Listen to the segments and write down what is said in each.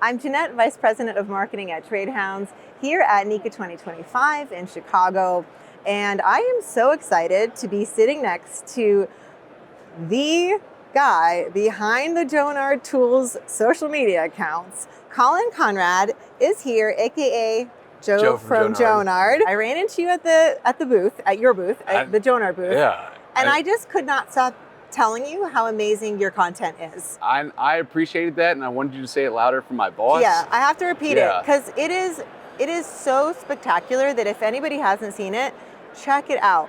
I'm Jeanette, Vice President of Marketing at Trade Hounds here at NECA 2025 in Chicago. And I am so excited to be sitting next to the guy behind the Jonard Tools social media accounts. Colin Conrad is here, aka Joe from Jonard. I ran into you at the booth, at your booth, at the Jonard booth. Yeah. And I just could not stop telling you how amazing your content is. I appreciated that, and I wanted you to say it louder for my boss. Yeah, I have to repeat it because it is so spectacular that if anybody hasn't seen it, check it out.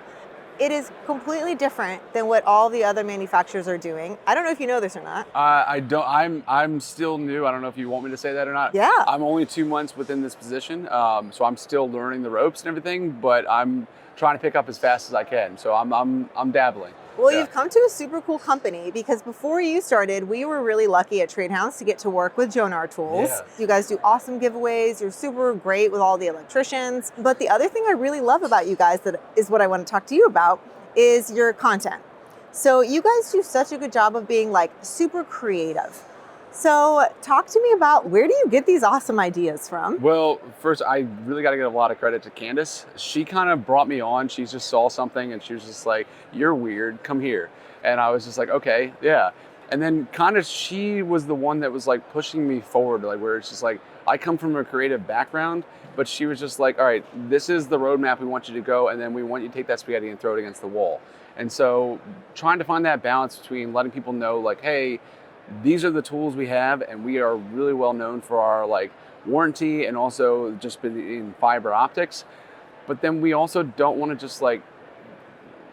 It is completely different than what all the other manufacturers are doing. I don't know if you know this or not. I don't. I'm still new. I don't know if you want me to say that or not. Yeah. I'm only 2 months within this position, so I'm still learning the ropes and everything. But I'm trying to pick up as fast as I can. So I'm dabbling. Well, you've come to a super cool company because before you started, we were really lucky at Trade Hounds to get to work with Jonard Tools. Yeah. You guys do awesome giveaways. You're super great with all the electricians. But the other thing I really love about you guys that is what I want to talk to you about is your content. So you guys do such a good job of being like super creative. So talk to me about where do you get these awesome ideas from? Well, first, I really got to give a lot of credit to Candace. She kind of brought me on. She just saw something and she was just like, "You're weird, come here." And I was just like, okay, yeah. And then kind of she was the one that was like pushing me forward, like where it's just like, I come from a creative background, but she was just like, all right, this is the roadmap we want you to go. And then we want you to take that spaghetti and throw it against the wall. And so trying to find that balance between letting people know like, hey, these are the tools we have, and we are really well known for our like warranty and also just in fiber optics. But then we also don't want to just like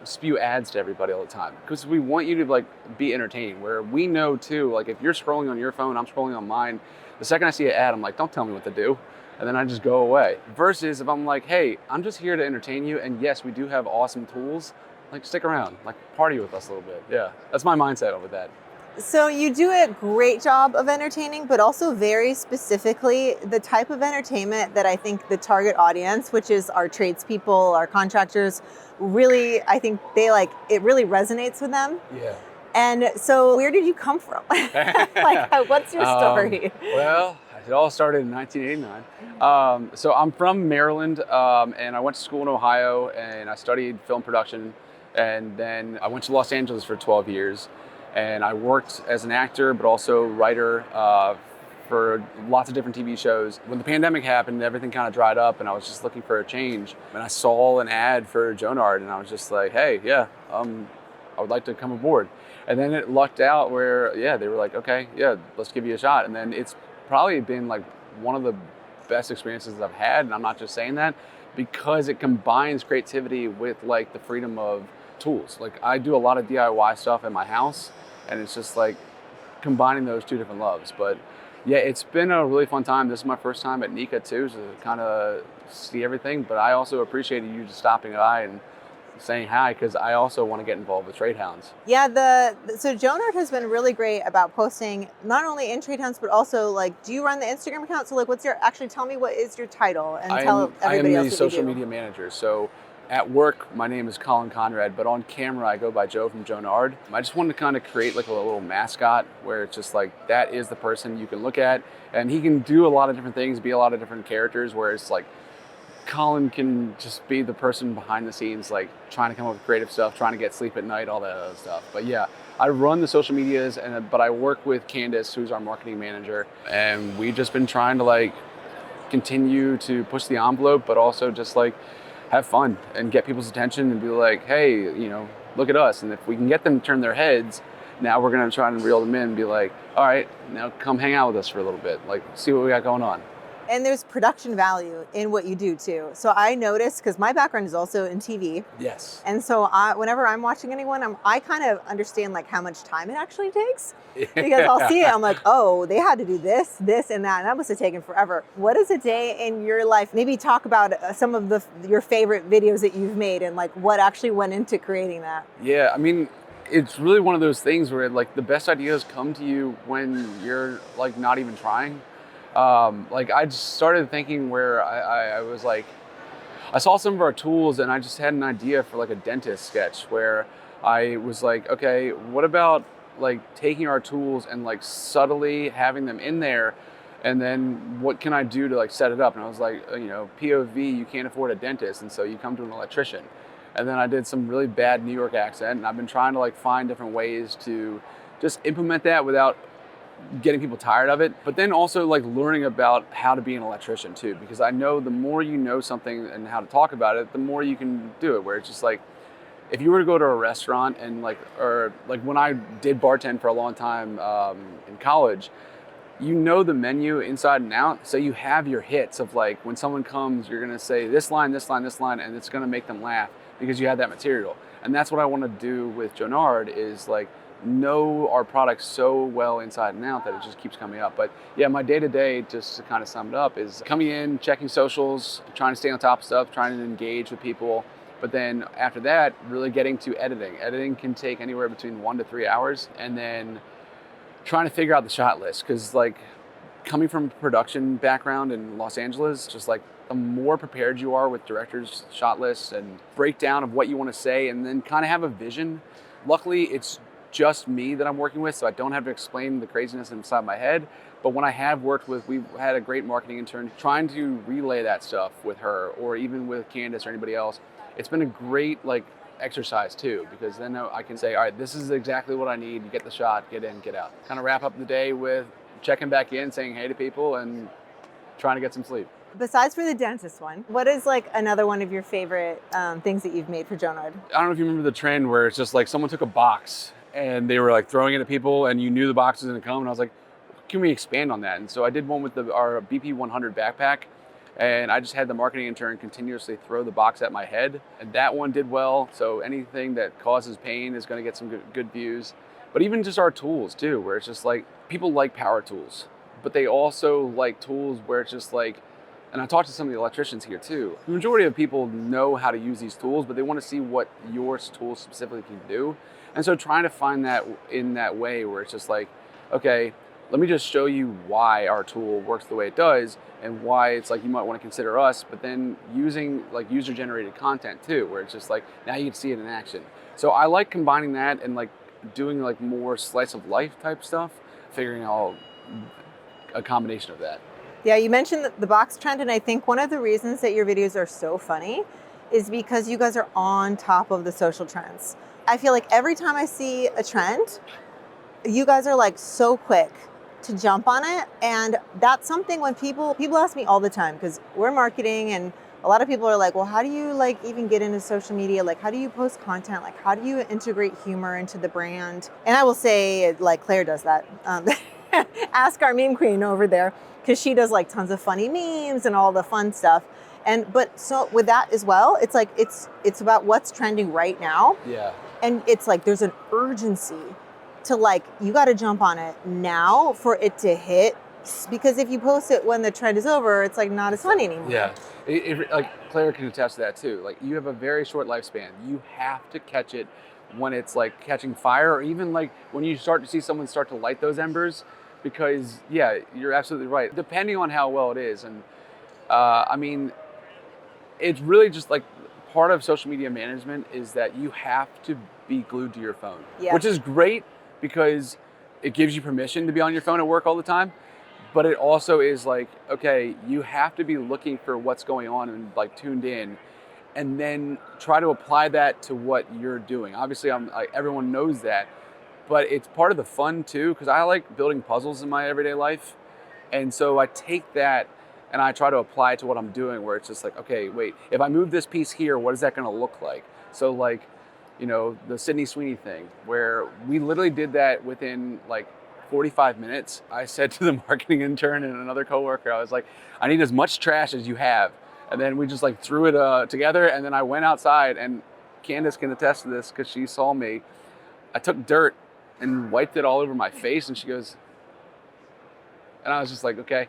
spew ads to everybody all the time because we want you to like be entertaining. Where we know too, like if you're scrolling on your phone, I'm scrolling on mine. The second I see an ad, I'm like, don't tell me what to do. And then I just go away. Versus if I'm like, hey, I'm just here to entertain you. And yes, we do have awesome tools. Like stick around, like party with us a little bit. Yeah, that's my mindset over that. So you do a great job of entertaining, but also very specifically the type of entertainment that I think the target audience, which is our tradespeople, our contractors, really, I think they like, it really resonates with them. Yeah. And so where did you come from? Like, what's your story? Well, it all started in 1989. So I'm from Maryland, and I went to school in Ohio, and I studied film production. And then I went to Los Angeles for 12 years. And I worked as an actor, but also writer for lots of different TV shows. When the pandemic happened, everything kind of dried up and I was just looking for a change. And I saw an ad for Jonard and I was just like, hey, yeah, I would like to come aboard. And then it lucked out where, yeah, they were like, okay, yeah, let's give you a shot. And then it's probably been like one of the best experiences I've had. And I'm not just saying that because it combines creativity with like the freedom of tools. Like I do a lot of DIY stuff in my house and it's just like combining those two different loves. But yeah, it's been a really fun time. This is my first time at NECA too, so to kind of see everything. But I also appreciated you just stopping by and saying hi because I also want to get involved with Trade Hounds. Yeah, so Jonard has been really great about posting not only in Trade Hounds, but also like, do you run the Instagram account? So like, tell me what is your title and tell everybody else. I am the social media manager. So at work, my name is Colin Conrad, but on camera, I go by Joe from Jonard. I just wanted to kind of create like a little mascot where it's just like, that is the person you can look at. And he can do a lot of different things, be a lot of different characters, where it's like, Colin can just be the person behind the scenes, like trying to come up with creative stuff, trying to get sleep at night, all that other stuff. But yeah, I run the social medias, but I work with Candace, who's our marketing manager. And we've just been trying to like continue to push the envelope, but also just like, have fun and get people's attention and be like, hey, you know, look at us. And if we can get them to turn their heads, now we're gonna try and reel them in and be like, all right, now come hang out with us for a little bit. Like, see what we got going on. And there's production value in what you do too. So I noticed, because my background is also in TV. Yes. And so whenever I'm watching anyone, I kind of understand like how much time it actually takes. Because I'll see it, I'm like, oh, they had to do this, this, and that. And that must have taken forever. What is a day in your life? Maybe talk about some of your favorite videos that you've made and like what actually went into creating that. Yeah, I mean, it's really one of those things where like the best ideas come to you when you're like not even trying. Like I just started thinking where I was like, I saw some of our tools and I just had an idea for like a dentist sketch where I was like, okay, what about like taking our tools and like subtly having them in there And then what can I do to like set it up? And I was like, POV, you can't afford a dentist, and so you come to an electrician. And then I did some really bad New York accent, and I've been trying to like find different ways to just implement that without getting people tired of it, but then also like learning about how to be an electrician too, because I know the more you know something and how to talk about it, the more you can do it. Where it's just like, if you were to go to a restaurant and or when I did bartend for a long time in college, you know the menu inside and out, so you have your hits of like when someone comes, you're gonna say this line, this line, this line, and it's gonna make them laugh because you have that material. And that's what I want to do with Jonard is like know our product so well inside and out that it just keeps coming up. But yeah, my day-to-day, just to kind of sum it up, is coming in, checking socials, trying to stay on top of stuff, trying to engage with people. But then after that, really getting to editing. Editing can take anywhere between 1 to 3 hours, and then trying to figure out the shot list. Because like coming from a production background in Los Angeles, just like the more prepared you are with directors' shot lists and breakdown of what you want to say, and then kind of have a vision. Luckily, it's just me that I'm working with, so I don't have to explain the craziness inside my head. But when I have worked with, we've had a great marketing intern trying to relay that stuff with her, or even with Candace or anybody else. It's been a great like exercise too, because then I can say, all right, this is exactly what I need. You get the shot, get in, get out. Kind of wrap up the day with checking back in, saying hey to people, and trying to get some sleep. Besides for the dentist one, what is like another one of your favorite things that you've made for Jonard? I don't know if you remember the trend where it's just like someone took a box and they were like throwing it at people, and you knew the box was gonna come, and I was like, can we expand on that? And so I did one with our BP 100 backpack, and I just had the marketing intern continuously throw the box at my head, and that one did well. So anything that causes pain is gonna get some good views. But even just our tools too, where it's just like, people like power tools, but they also like tools where it's just like, and I talked to some of the electricians here too. The majority of people know how to use these tools, but they want to see what your tool specifically can do. And so trying to find that in that way where it's just like, okay, let me just show you why our tool works the way it does, and why it's like you might want to consider us, but then using like user-generated content too, where it's just like, now you can see it in action. So I like combining that and like doing like more slice of life type stuff, figuring out a combination of that. Yeah, you mentioned the box trend, and I think one of the reasons that your videos are so funny is because you guys are on top of the social trends. I feel like every time I see a trend, you guys are like so quick to jump on it. And that's something when people ask me all the time, because we're marketing, and a lot of people are like, well, how do you like even get into social media? Like, how do you post content? Like, how do you integrate humor into the brand? And I will say, like, Claire does that. Ask our meme queen over there, because she does like tons of funny memes and all the fun stuff. But so with that as well, it's like, it's about what's trending right now. Yeah. And it's like, there's an urgency to like, you got to jump on it now for it to hit. Because if you post it when the trend is over, it's like not as funny anymore. Yeah. Like Claire can attest to that too. Like, you have a very short lifespan. You have to catch it when it's like catching fire, or even like when you start to see someone start to light those embers. Because yeah, you're absolutely right. Depending on how well it is. And I mean, it's really just like part of social media management is that you have to be glued to your phone, which is great because it gives you permission to be on your phone at work all the time. But it also is like, okay, you have to be looking for what's going on and like tuned in, and then try to apply that to what you're doing. Obviously, everyone knows that, but it's part of the fun too, because I like building puzzles in my everyday life. And so I take that and I try to apply it to what I'm doing, where it's just like, okay, wait, if I move this piece here, what is that gonna look like? So like, the Sydney Sweeney thing, where we literally did that within like 45 minutes. I said to the marketing intern and another coworker, I was like, I need as much trash as you have. And then we just like threw it together, and then I went outside, and Candace can attest to this because she saw me. I took dirt and wiped it all over my face, and she goes, and I was just like, okay.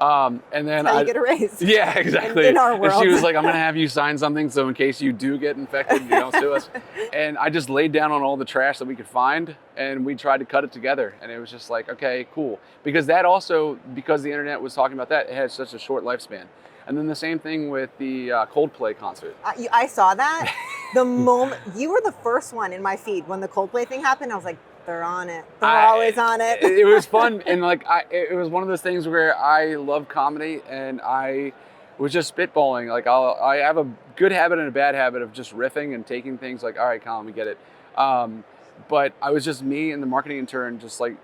And then That's how you get a raise. Yeah, exactly. In our world. And she was like, I'm gonna have you sign something so in case you do get infected, you don't sue us. And I just laid down on all the trash that we could find, and we tried to cut it together. And it was just like, okay, cool. Because that also, because the internet was talking about that, it had such a short lifespan. And then the same thing with the Coldplay concert. I saw that. The moment you were the first one in my feed when the Coldplay thing happened, I was like, They're on it. They're always on it. It was fun, and like it was one of those things where I love comedy, and I was just spitballing. Like I have a good habit and a bad habit of just riffing and taking things like, all right, Colin, we get it. But I was just me and the marketing intern, just like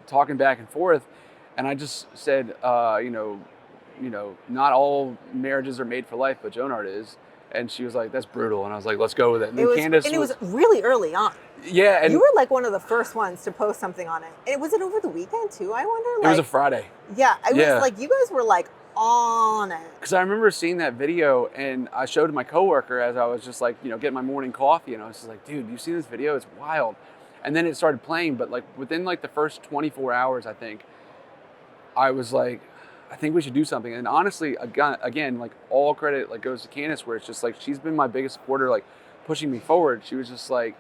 talking back and forth, and I just said, not all marriages are made for life, but Jonard is. And she was like, that's brutal. And I was like, let's go with it. And it was really early on. Yeah. And you were like one of the first ones to post something on it. And was it over the weekend too, I wonder? It was a Friday. Yeah. It was like, you guys were like on it. Because I remember seeing that video, and I showed my coworker as I was just like, getting my morning coffee. And I was just like, dude, you see this video? It's wild. And then it started playing. But like within like the first 24 hours, I think, I was like, I think we should do something. And honestly, again, like all credit like goes to Candace, where it's just like she's been my biggest supporter, like pushing me forward. She was just like,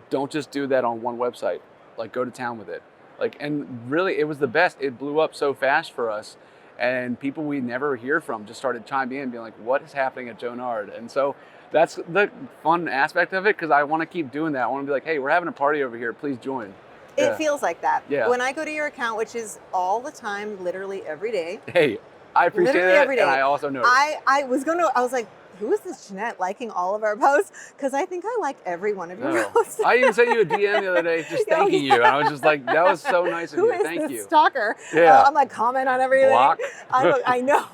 don't just do that on one website. Like go to town with it. Like, and really it was the best. It blew up so fast for us. And people we never hear from just started chiming in, being like, what is happening at Jonard? And so that's the fun aspect of it, because I want to keep doing that. I want to be like, hey, we're having a party over here. Please join. It feels like that. Yeah. When I go to your account, which is all the time, literally every day. Hey, I appreciate literally that, every day. and I also know. I was like, who is this Jeanette liking all of our posts? Because I think I liked every one of your posts. I even sent you a DM the other day just thanking you. And I was just like, that was so nice of you. Thank you. Stalker? Yeah. I'm like, comment on everything. Block. I know.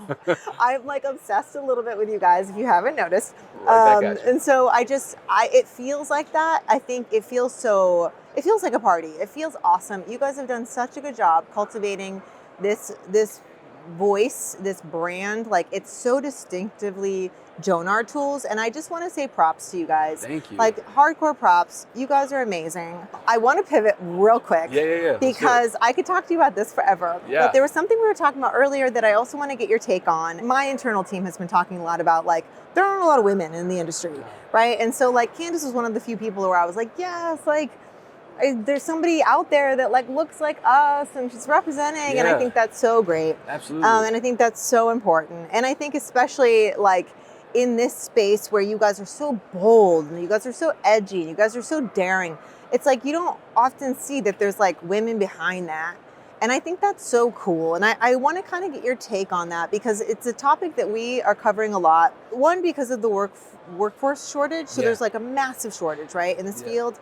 I'm like obsessed a little bit with you guys, if you haven't noticed. Right back at you. And so it feels like that. I think it feels like a party. It feels awesome. You guys have done such a good job cultivating this voice, this brand. Like, it's so distinctively Jonard Tools, and I just want to say props to you guys. Thank you. Like, hardcore props. You guys are amazing. I want to pivot real quick. Yeah. Because I could talk to you about this forever. Yeah. But there was something we were talking about earlier that I also want to get your take on. My internal team has been talking a lot about, like, there aren't a lot of women in the industry, right? And so, like, Candace was one of the few people where I was like, yes, like, there's somebody out there that like looks like us and she's representing, and I think that's so great. Absolutely. And I think that's so important. And I think especially like in this space where you guys are so bold and you guys are so edgy and you guys are so daring, it's like you don't often see that there's like women behind that. And I think that's so cool. And I want to kind of get your take on that, because it's a topic that we are covering a lot. One, because of the workforce shortage. So there's like a massive shortage, right, in this field.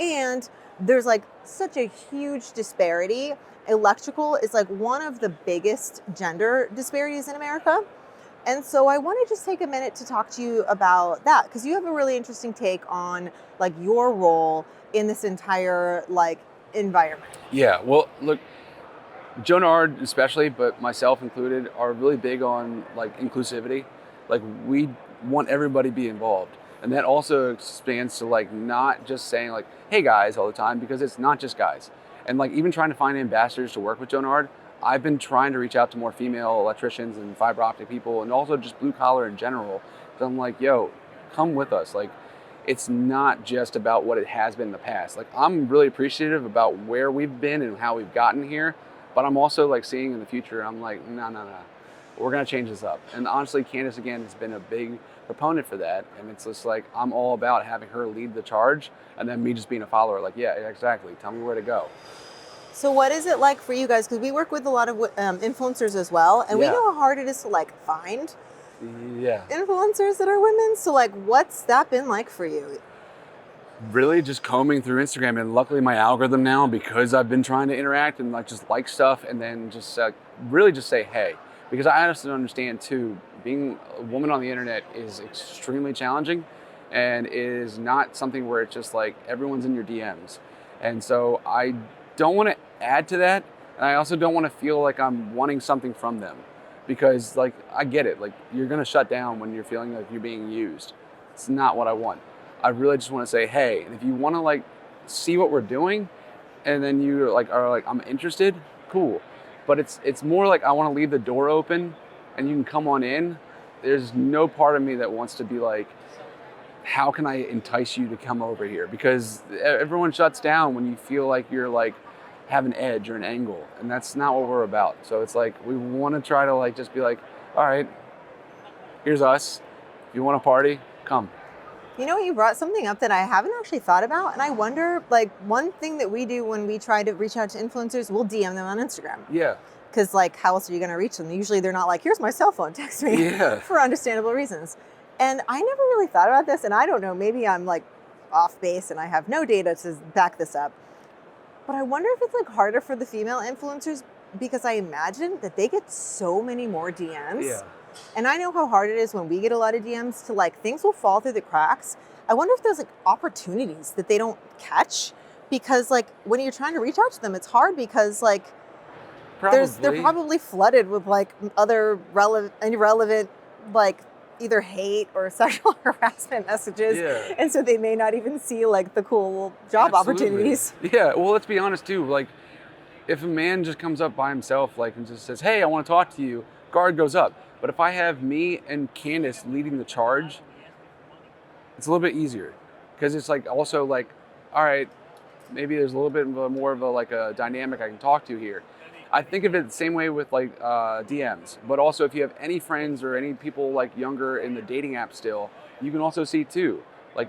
And there's like such a huge disparity. Electrical is like one of the biggest gender disparities in America. And so I want to just take a minute to talk to you about that, because you have a really interesting take on like your role in this entire like environment. Yeah, well, look, Jonard especially, but myself included, are really big on like inclusivity. Like, we want everybody to be involved. And that also expands to like not just saying like, hey guys all the time, because it's not just guys. And like even trying to find ambassadors to work with Jonard, I've been trying to reach out to more female electricians and fiber optic people, and also just blue collar in general. So I'm like, yo, come with us. Like, it's not just about what it has been in the past. Like, I'm really appreciative about where we've been and how we've gotten here, but I'm also like seeing in the future, I'm like, no. We're gonna change this up. And honestly, Candace again has been a big proponent for that. And it's just like, I'm all about having her lead the charge and then me just being a follower. Like, yeah, exactly. Tell me where to go. So what is it like for you guys? Because we work with a lot of influencers as well. And we know how hard it is to like find influencers that are women. So like, what's that been like for you? Really just combing through Instagram, and luckily my algorithm now, because I've been trying to interact and like just like stuff, and then just really just say hey. Because I honestly understand too, being a woman on the internet is extremely challenging, and is not something where it's just like everyone's in your DMs. And so I don't want to add to that, and I also don't want to feel like I'm wanting something from them, because like I get it, like you're gonna shut down when you're feeling like you're being used. It's not what I want. I really just want to say hey, and if you want to like see what we're doing, and then you like are like I'm interested, cool. But it's more like I want to leave the door open and you can come on in. There's no part of me that wants to be like, how can I entice you to come over here? Because everyone shuts down when you feel like you're like have an edge or an angle, and that's not what we're about. So it's like we want to try to like just be like, all right, here's us. If you want to party, come. You know, you brought something up that I haven't actually thought about, and I wonder, like, one thing that we do when we try to reach out to influencers, we'll DM them on Instagram. Yeah. Because, like, how else are you going to reach them? Usually they're not like, here's my cell phone, text me, Yeah. for understandable reasons. And I never really thought about this, and I don't know, maybe I'm like off base and I have no data to back this up. But I wonder if it's like harder for the female influencers, because I imagine that they get so many more DMs. Yeah. And I know how hard it is when we get a lot of DMs to, like, things will fall through the cracks. I wonder if there's like opportunities that they don't catch, because like when you're trying to reach out to them, it's hard because like they're probably flooded with like other irrelevant, like either hate or sexual harassment messages. Yeah. And so they may not even see like the cool job opportunities. Yeah, well, let's be honest too. Like, if a man just comes up by himself, like, and just says, "Hey, I want to talk to you," guard goes up. But if I have me and Candace leading the charge, it's a little bit easier, because it's like also like, all right, maybe there's a little bit more of a like a dynamic I can talk to here. I think of it the same way with like DMs, but also if you have any friends or any people like younger in the dating app still, you can also see too, like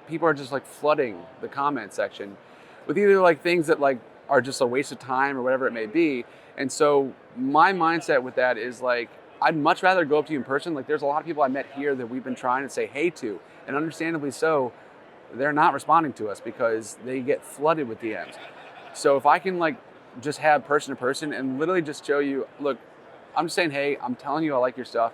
people are just like flooding the comment section with either like things that like are just a waste of time or whatever it may be. And so my mindset with that is like, I'd much rather go up to you in person. Like, there's a lot of people I met here that we've been trying to say hey to, and understandably so, they're not responding to us because they get flooded with DMs. So if I can like just have person to person and literally just show you, look, I'm just saying, hey, I'm telling you I like your stuff.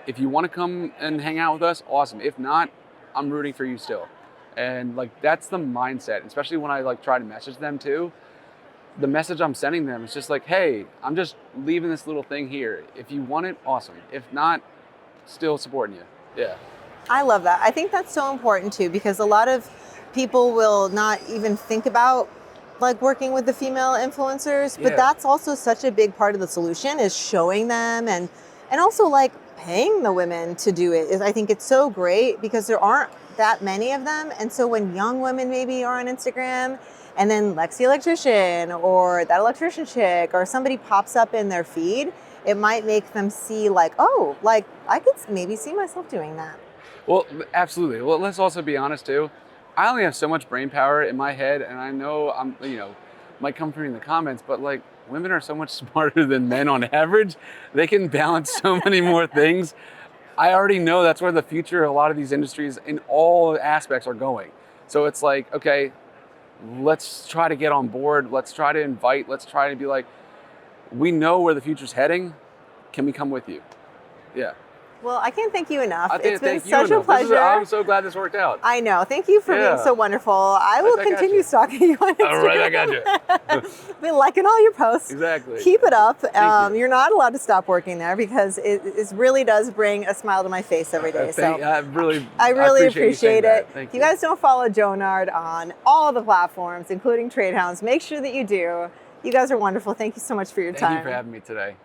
If you want to come and hang out with us, awesome. If not, I'm rooting for you still. And like, that's the mindset, especially when I like try to message them too. The message I'm sending them is just like, hey, I'm just leaving this little thing here. If you want it, awesome. If not, still supporting you. Yeah. I love that. I think that's so important too, because a lot of people will not even think about like working with the female influencers, but that's also such a big part of the solution, is showing them and also like paying the women to do it. I think it's so great because there aren't that many of them. And so when young women maybe are on Instagram, and then Lexi Electrician or that electrician chick or somebody pops up in their feed, it might make them see like, oh, like I could maybe see myself doing that. Well, absolutely. Well, let's also be honest too. I only have so much brain power in my head, and I know I'm, might come from you in the comments, but like, women are so much smarter than men on average. They can balance so many more things. I already know that's where the future of a lot of these industries in all aspects are going. So it's like, okay, let's try to get on board. Let's try to invite. Let's try to be like, we know where the future's heading. Can we come with you? Yeah. Well, I can't thank you enough. It's been such a pleasure. I'm so glad this worked out. I know. Thank you for being so wonderful. I will continue stalking you on Instagram. All right, I got you. Been liking all your posts. Exactly. Keep it up. You. You're not allowed to stop working there, because it really does bring a smile to my face every day. I really appreciate it. Thank If you guys don't follow Jonard on all of the platforms, including Trade Hounds, make sure that you do. You guys are wonderful. Thank you so much for your time. Thank you for having me today.